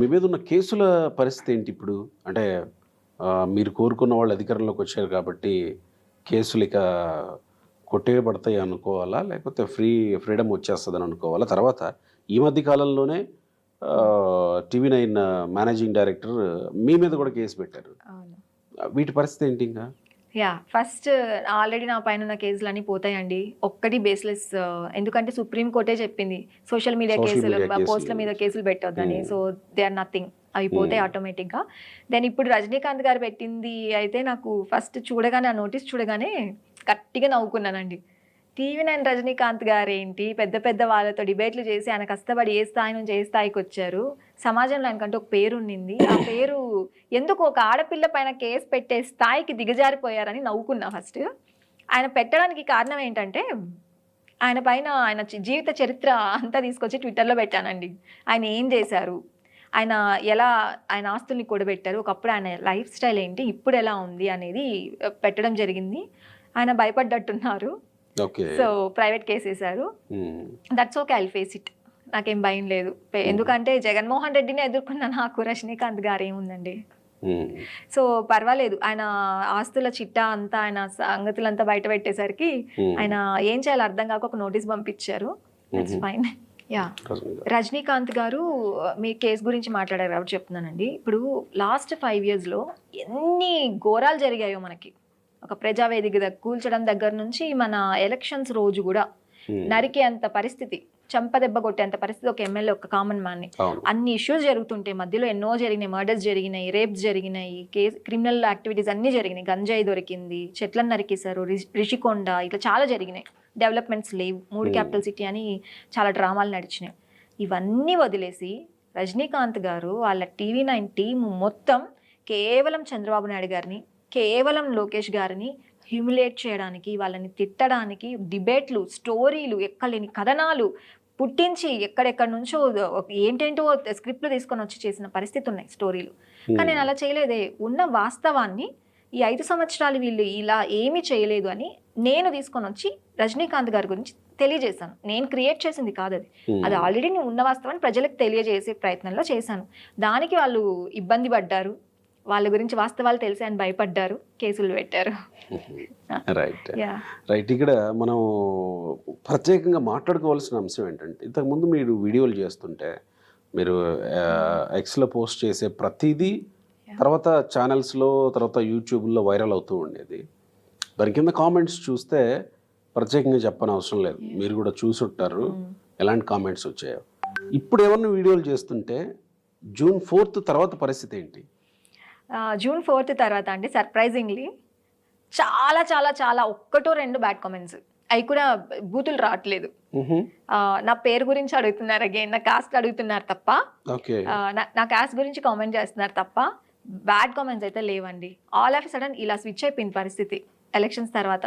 మీ మీద ఉన్న కేసుల పరిస్థితి ఏంటి ఇప్పుడు? అంటే మీరు కోరుకున్న వాళ్ళు అధికారంలోకి వచ్చారు కాబట్టి కేసులు ఇక కొట్టేయబడతాయి అనుకోవాలా? లేకపోతే ఫ్రీడమ్ వచ్చేస్తదని అనుకోవాలా? తర్వాత ఈ మధ్య కాలంలోనే టీవీ నైన్ మేనేజింగ్ డైరెక్టర్ మీ మీద కూడా కేసు పెట్టారు. అవును. వీటి పరిస్థితి ఏంటి ఇంకా? ఫస్ట్ ఆల్రెడీ నా పైనున్న కేసులన్నీ పోతాయండి. ఒక్కటి బేస్‌లెస్. ఎందుకంటే సుప్రీం కోర్టే చెప్పింది. సోషల్ మీడియా కేసులు, పోస్ట్‌ల మీద కేసులు పెట్టొద్దని. So, they are nothing. అవి పోతాయి ఆటోమేటిక్‌గా. దెన్ ఇప్పుడు రజనీకాంత్ గారు పెట్టింది అయితే నాకు ఫస్ట్ చూడగానే, ఆ నోటీస్ చూడగానే గట్టిగా నవ్వుకున్నానండి. టీవీ నైన్ రజనీకాంత్ గారేంటి పెద్ద పెద్ద వాళ్ళతో డిబేట్లు చేసి ఆయన కష్టపడి ఏ స్థాయి నుంచి ఏ స్థాయికొచ్చారు. సమాజంలో ఆయనకంటూ ఒక పేరుండింది. ఆ పేరు ఎందుకు ఒక ఆడపిల్ల పైన కేసు పెట్టే స్థాయికి దిగజారిపోయారని నవ్వుకున్నా ఫస్ట్. ఆయన పెట్టడానికి కారణం ఏంటంటే, ఆయన పైన ఆయన జీవిత చరిత్ర అంతా తీసుకొచ్చి ట్విట్టర్‌లో పెట్టానండి. ఆయన ఏం చేశారు? ఆయన ఎలా ఆయన ఆస్తుల్ని కూడబెట్టారు? ఒకప్పుడు ఆయన లైఫ్ స్టైల్ ఏంటి? ఇప్పుడెలా ఉంది? అనేది పెట్టడం జరిగింది. ఆయన భయపడ్డట్టున్నారు. ఓకే. సో, ప్రైవేట్ కేసేశారు. That's okay. I'll face it. నాకేం భయం లేదు. ఎందుకంటే జగన్మోహన్ రెడ్డిని ఎదుర్కొన్న నాకు రజనీకాంత్ గారేముందండి. సో, పర్వాలేదు. ఆయన ఆస్తుల చిట్టా అంతా, ఆయన సంగతులంతా బయట పెట్టేసరికి ఆయన ఏం చేయాలో అర్థం కాక ఒక నోటీస్ పంపించారు. It's fine. రజనీకాంత్ గారు మీ కేసు గురించి మాట్లాడారు కాబట్టి చెప్తున్నానండి. ఇప్పుడు లాస్ట్ 5 yearsలో ఎన్ని ఘోరాలు జరిగాయో మనకి. ఒక ప్రజావేదిక కూల్చడం దగ్గర నుంచి మన ఎలక్షన్స్ రోజు కూడా నరికే అంత పరిస్థితి, చెంపదెబ్బ కొట్టేంత పరిస్థితి ఒక ఎమ్మెల్యే, ఒక కామన్ మ్యాన్ని. అన్ని ఇష్యూస్ జరుగుతుంటే మధ్యలో ఎన్నో జరిగినాయి. మర్డర్స్ జరిగినాయి, రేప్స్ జరిగినాయి, క్రిమినల్ యాక్టివిటీస్ అన్నీ జరిగినాయి. గంజాయి దొరికింది, చెట్లను నరికేశారు, రిషికొండ, ఇట్లా చాలా జరిగినాయి. డెవలప్మెంట్స్ లేవు, 3 క్యాపిటల్ సిటీ అని చాలా డ్రామాలు నడిచినాయి. ఇవన్నీ వదిలేసి రజనీకాంత్ గారు వాళ్ళ TV9 టీము మొత్తం కేవలం చంద్రబాబు నాయుడు గారిని, కేవలం లోకేష్ గారిని హ్యూమిలేట్ చేయడానికి, వాళ్ళని తిట్టడానికి డిబేట్లు, స్టోరీలు, ఎక్కలేని కథనాలు పుట్టించి ఎక్కడెక్కడి నుంచో ఏంటేంటో స్క్రిప్ట్లు తీసుకొని వచ్చి చేసిన పరిస్థితి ఉన్నాయి, స్టోరీలు. కానీ నేను అలా చేయలేదే. ఉన్న వాస్తవాన్ని ఈ 5 సంవత్సరాలు వీళ్ళు ఇలా ఏమీ చేయలేదు అని నేను తీసుకొని వచ్చి రజనీకాంత్ గారి గురించి తెలియజేశాను. నేను క్రియేట్ చేసింది కాదు అది. అది ఆల్రెడీ నేను ఉన్న వాస్తవాన్ని ప్రజలకు తెలియజేసే ప్రయత్నంలో చేశాను. దానికి వాళ్ళు ఇబ్బంది పడ్డారు. వాళ్ళ గురించి వాస్తవాలు తెలిసి ఆయన భయపడ్డారు, కేసులు పెట్టారు. రైట్. ఇక్కడ మనం ప్రత్యేకంగా మాట్లాడుకోవాల్సిన అంశం ఏంటంటే, ఇంతకుముందు మీరు వీడియోలు చేస్తుంటే మీరు ఎక్స్లో పోస్ట్ చేసే ప్రతిదీ తర్వాత ఛానల్స్లో, తర్వాత యూట్యూబ్లో వైరల్ అవుతూ ఉండేది. దాని కింద కామెంట్స్ చూస్తే ప్రత్యేకంగా చెప్పని అవసరం లేదు, మీరు కూడా చూసుంటారు ఎలాంటి కామెంట్స్ వచ్చాయో. ఇప్పుడు ఏమన్నా వీడియోలు చేస్తుంటే June 4th తర్వాత పరిస్థితి ఏంటి? June 4th తర్వాత అండి సర్ప్రైజింగ్లీ చాలా చాలా చాలా 1-2 బ్యాడ్ కామెంట్స్. అవి కూడా బూతులు రావట్లేదు. నా పేరు గురించి అడుగుతున్నారు, అగైన్ నా కాస్ట్ అడుగుతున్నారు తప్ప, నా కాస్ట్ గురించి కామెంట్ చేస్తున్నారు తప్ప బ్యాడ్ కామెంట్స్ అయితే లేవండి. ఆల్ ఆఫ్ సడన్ ఇలా స్విచ్ అయిపోయింది పరిస్థితి ఎలక్షన్స్ తర్వాత.